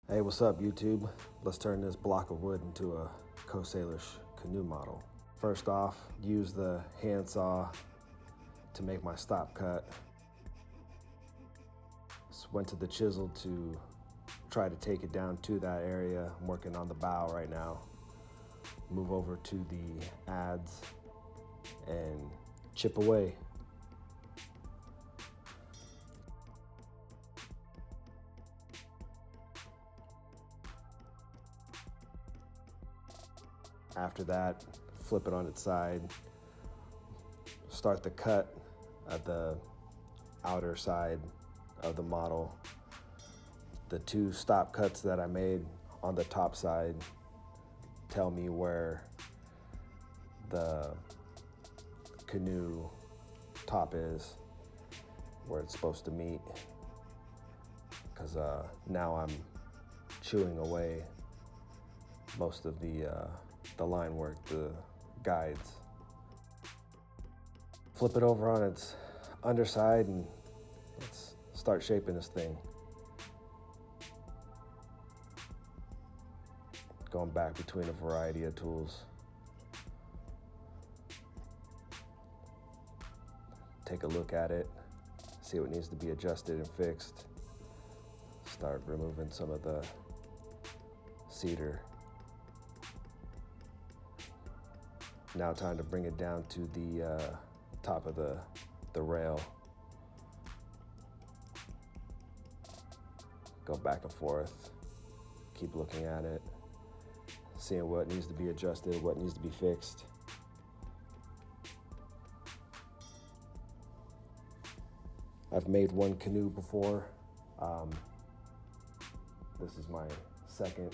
Hey, what's up, YouTube? Let's turn this block of wood into a salish canoe model. First off, use the handsaw to make my stop cut. Went to the chisel to try to take it down to that area. I'm working on the bow right now. Move over to the adze and chip away. After that, flip it on its side. Start the cut at the outer side of the model. The two stop cuts that I made on the top side tell me where the canoe top is, where it's supposed to meet, because now I'm chewing away most of the line work, the guides. Flip it over on its underside and let's start shaping this thing. Going back between a variety of tools. Take a look at it, see what needs to be adjusted and fixed. Start removing some of the cedar. Now time to bring it down to the top of the rail. Go back and forth, keep looking at it, seeing what needs to be adjusted, what needs to be fixed. I've made one canoe before. This is my second.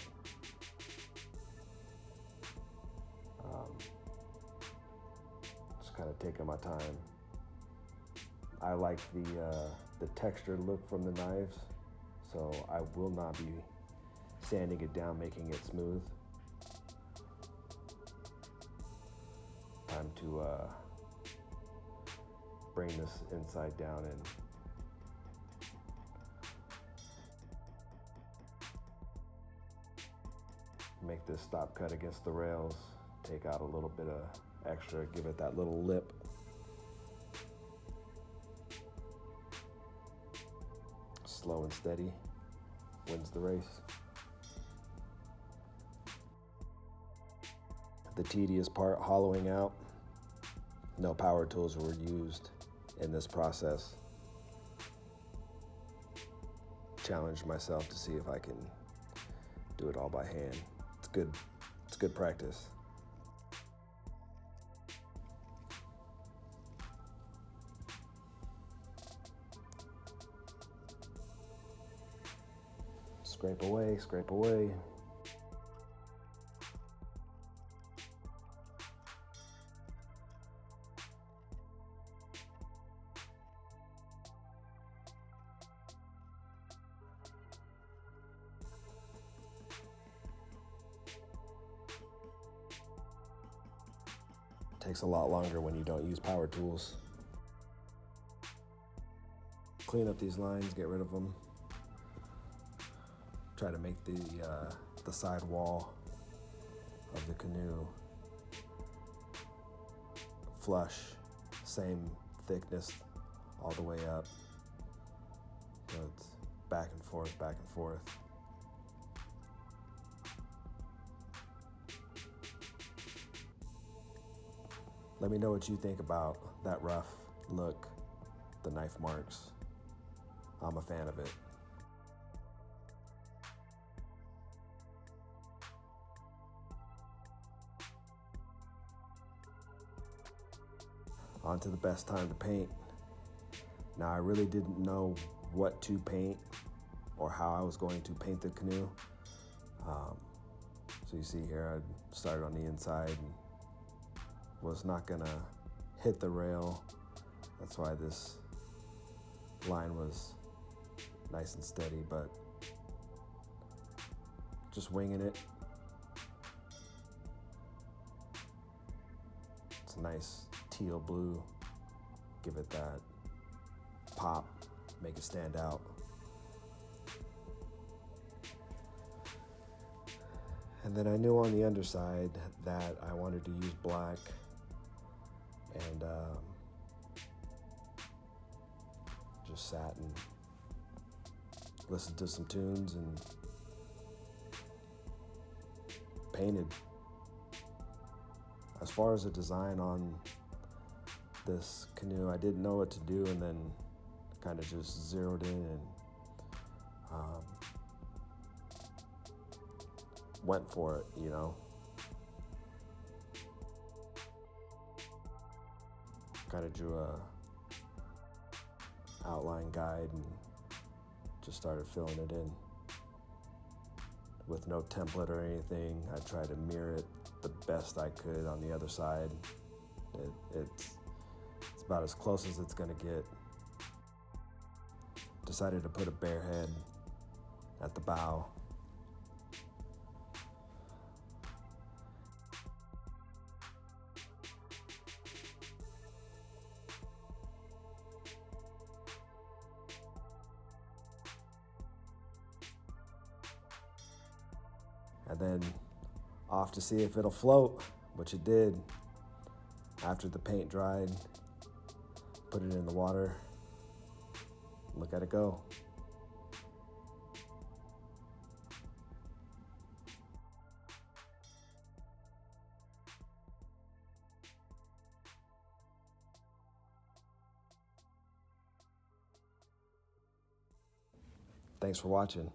Just kind of taking my time. I like the textured look from the knives, so I will not be sanding it down, making it smooth. Time to bring this inside down and make this stop cut against the rails. Take out a little bit of extra, give it that little lip. Slow and steady wins the race. The tedious part, hollowing out. No power tools were used in this process. Challenged myself to see if I can do it all by hand. It's good practice. Scrape away, scrape away. Takes a lot longer when you don't use power tools. Clean up these lines, get rid of them. Try to make the side wall of the canoe flush, same thickness all the way up. So it's back and forth, back and forth. Let me know what you think about that rough look, the knife marks. I'm a fan of it. On to the best time to paint. Now, I really didn't know what to paint or how I was going to paint the canoe. So you see here, I started on the inside and was not gonna hit the rail. That's why this line was nice and steady, but just winging it. It's a nice teal blue. Give it that pop, make it stand out. And then I knew on the underside that I wanted to use black, and just sat and listened to some tunes and painted. As far as the design on this canoe, I didn't know what to do, and then kind of just zeroed in and went for it, you know. Kind of drew a outline guide and just started filling it in with no template or anything. I tried to mirror it the best I could on the other side. It's about as close as it's gonna get. Decided to put a bear head at the bow. And then off to see if it'll float, which it did. After the paint dried, put it in the water, look at it go. Thanks for watching.